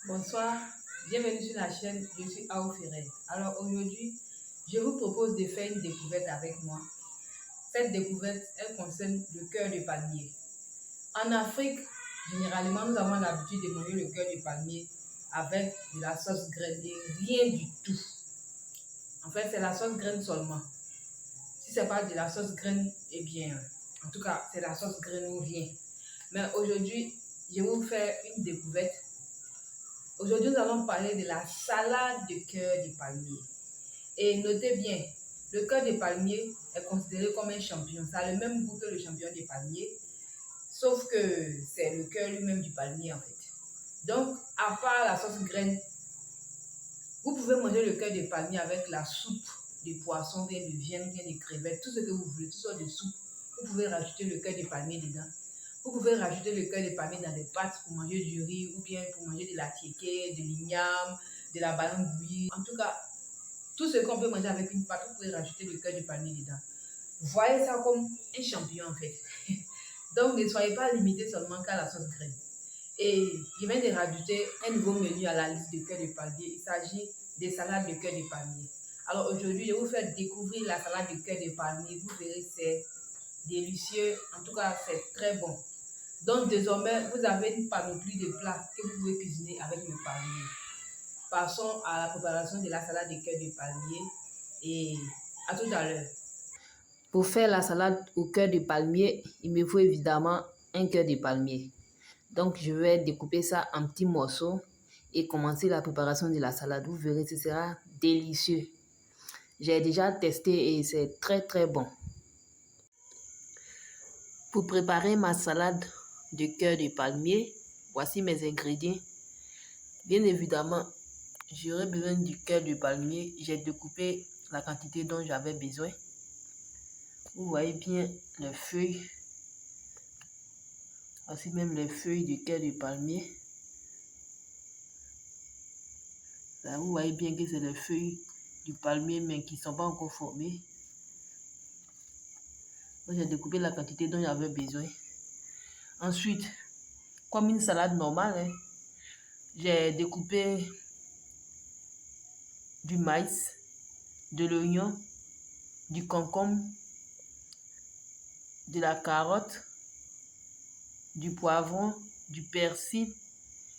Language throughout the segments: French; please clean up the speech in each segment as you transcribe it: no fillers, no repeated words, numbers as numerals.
Bonsoir, bienvenue sur la chaîne, je suis Ao Ferrer. Alors aujourd'hui, je vous propose de faire une découverte avec moi. Cette découverte, elle concerne le cœur de palmier. En Afrique, généralement, nous avons l'habitude de manger le cœur de palmier avec de la sauce graine et rien du tout. En fait, c'est la sauce graine seulement. Si c'est pas de la sauce graine, eh bien, en tout cas, c'est la sauce graine ou rien. Mais aujourd'hui, je vais vous faire une découverte. Aujourd'hui, nous allons parler de la salade de cœur de palmier. Et notez bien, le cœur de palmier est considéré comme un champignon. Ça a le même goût que le champignon de palmier, sauf que c'est le cœur lui-même du palmier en fait. Donc, à part la sauce graine, vous pouvez manger le cœur de palmier avec la soupe de poisson, bien de viande, bien de crevettes, tout ce que vous voulez, toutes sortes de soupe. Vous pouvez rajouter le cœur de palmier dedans. Vous pouvez rajouter le cœur de palmier dans des pâtes pour manger du riz ou bien pour manger de la tiéké, de l'igname, de la banane bouillie. En tout cas, tout ce qu'on peut manger avec une pâte, vous pouvez rajouter le cœur de palmier dedans. Voyez ça comme un champignon en fait. Donc ne soyez pas limité seulement qu'à la sauce graine. Et je viens de rajouter un nouveau menu à la liste de cœur de palmier. Il s'agit des salades de cœur de palmier. Alors aujourd'hui, je vais vous faire découvrir la salade de cœur de palmier. Vous verrez, c'est délicieux. En tout cas, c'est très bon. Donc désormais, vous avez une panoplie de plats que vous pouvez cuisiner avec le palmier. Passons à la préparation de la salade de cœur de palmier et à tout à l'heure. Pour faire la salade au cœur de palmier, il me faut évidemment un cœur de palmier. Donc je vais découper ça en petits morceaux et commencer la préparation de la salade. Vous verrez, ce sera délicieux. J'ai déjà testé et c'est très bon. Pour préparer ma salade de cœur de palmier, voici mes ingrédients. Bien évidemment, j'aurai besoin du cœur de palmier. J'ai découpé la quantité dont j'avais besoin. Vous voyez bien les feuilles. Voici même les feuilles du cœur de palmier. Là, vous voyez bien que c'est les feuilles du palmier mais qui ne sont pas encore formées. J'ai découpé la quantité dont j'avais besoin. Ensuite, comme une salade normale, j'ai découpé du maïs, de l'oignon, du concombre, de la carotte, du poivron, du persil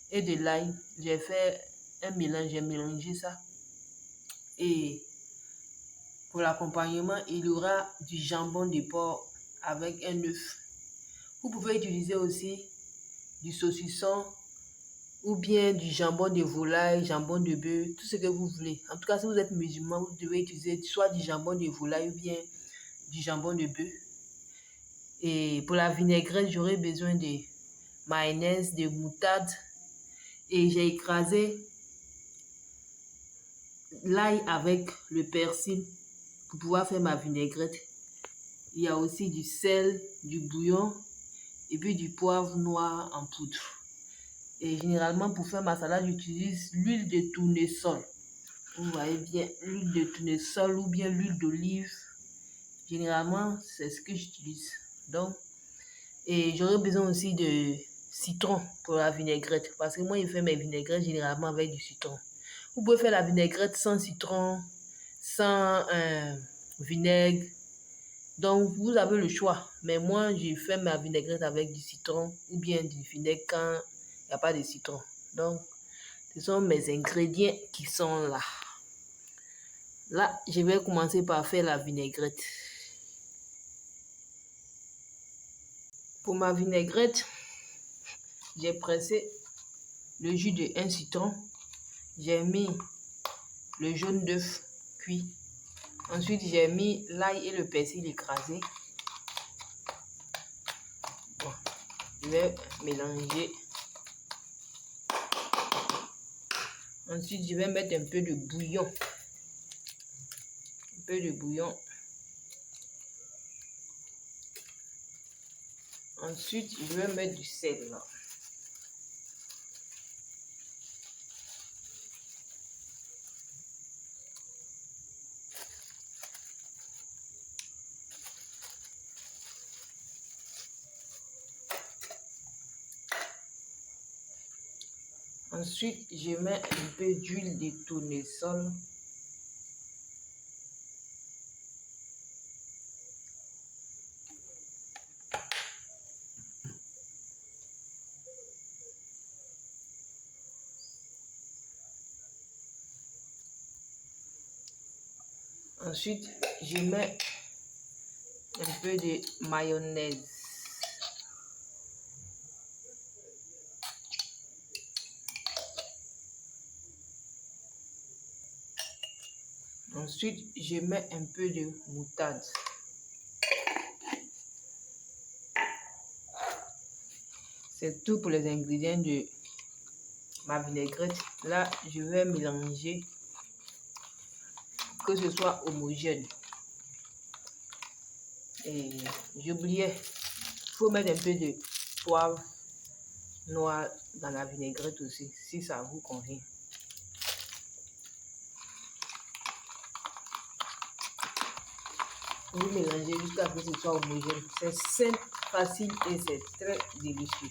et de l'ail. J'ai fait un mélange, j'ai mélangé ça. Et pour l'accompagnement, il y aura du jambon de porc avec un œuf. Vous pouvez utiliser aussi du saucisson ou bien du jambon de volaille, jambon de bœuf, tout ce que vous voulez. En tout cas, si vous êtes musulman, vous devez utiliser soit du jambon de volaille ou bien du jambon de bœuf. Et pour la vinaigrette, j'aurai besoin de mayonnaise, de moutarde. Et j'ai écrasé l'ail avec le persil pour pouvoir faire ma vinaigrette. Il y a aussi du sel, du bouillon et puis du poivre noir en poudre. Et généralement, pour faire ma salade, j'utilise l'huile de tournesol. Vous voyez bien, l'huile de tournesol ou bien l'huile d'olive. Généralement, c'est ce que j'utilise. Donc, et j'aurai besoin aussi de citron pour la vinaigrette. Parce que moi, je fais mes vinaigrettes généralement avec du citron. Vous pouvez faire la vinaigrette sans citron, sans vinaigre. Donc, vous avez le choix. Mais moi, je fais ma vinaigrette avec du citron ou bien du vinaigre quand il n'y a pas de citron. Donc, ce sont mes ingrédients qui sont là. Là, je vais commencer par faire la vinaigrette. Pour ma vinaigrette, j'ai pressé le jus de un citron. J'ai mis le jaune d'œuf cuit. Ensuite, j'ai mis l'ail et le persil écrasé. Bon, je vais mélanger. Ensuite, je vais mettre un peu de bouillon. Un peu de bouillon. Ensuite, je vais mettre du sel là. Ensuite, je mets un peu d'huile de tournesol. Ensuite, je mets un peu de mayonnaise. Ensuite, je mets un peu de moutarde. C'est tout pour les ingrédients de ma vinaigrette. Là, je vais mélanger que ce soit homogène. Et j'oubliais, il faut mettre un peu de poivre noir dans la vinaigrette aussi, si ça vous convient. Vous mélangez jusqu'à ce que ce soit homogène. C'est simple, facile et c'est très délicieux.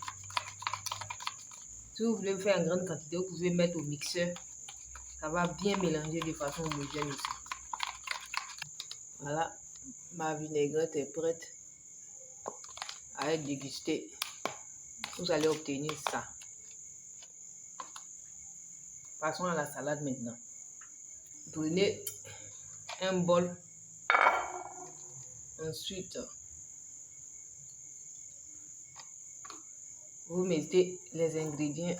Si vous voulez faire en grande quantité, vous pouvez mettre au mixeur. Ça va bien mélanger de façon homogène aussi. Voilà, ma vinaigrette est prête à être dégustée. Vous allez obtenir ça. Passons à la salade maintenant. Prenez un bol. Ensuite, vous mettez les ingrédients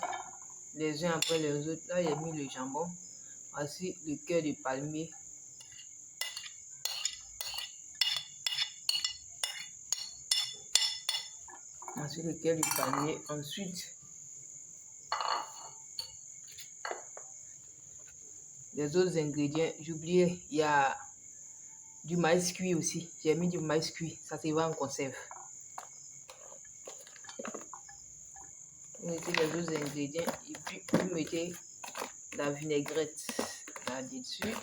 les uns après les autres. Là, j'ai mis le jambon. Voici le cœur de palmier. Ensuite, le cœur de palmier. Ensuite, les autres ingrédients. J'oubliais, il y a du maïs cuit aussi. J'ai mis du maïs cuit. Ça se vend en conserve. Vous mettez les autres ingrédients et puis vous mettez la vinaigrette là-dessus.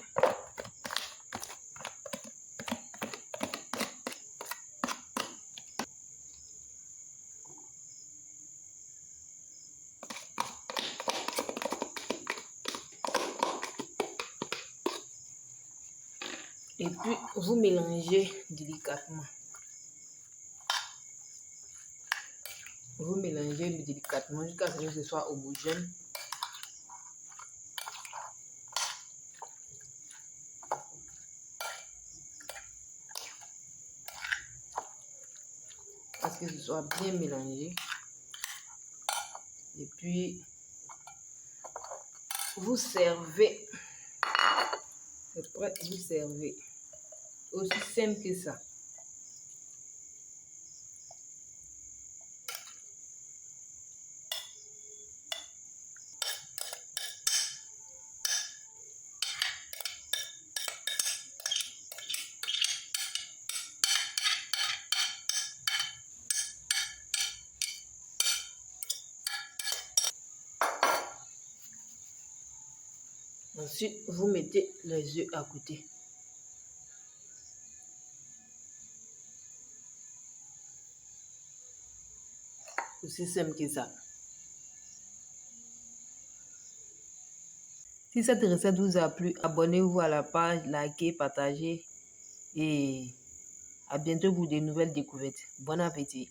Et puis vous mélangez délicatement. Vous mélangez délicatement jusqu'à ce que ce soit homogène. Parce que ce soit bien mélangé. Et puis vous servez. C'est prêt, vous servez. Aussi simple que ça. Ensuite, vous mettez les œufs à côté. Aussi simple que ça. Si cette recette vous a plu, abonnez-vous à la page, likez, partagez et à bientôt pour de nouvelles découvertes. Bon appétit!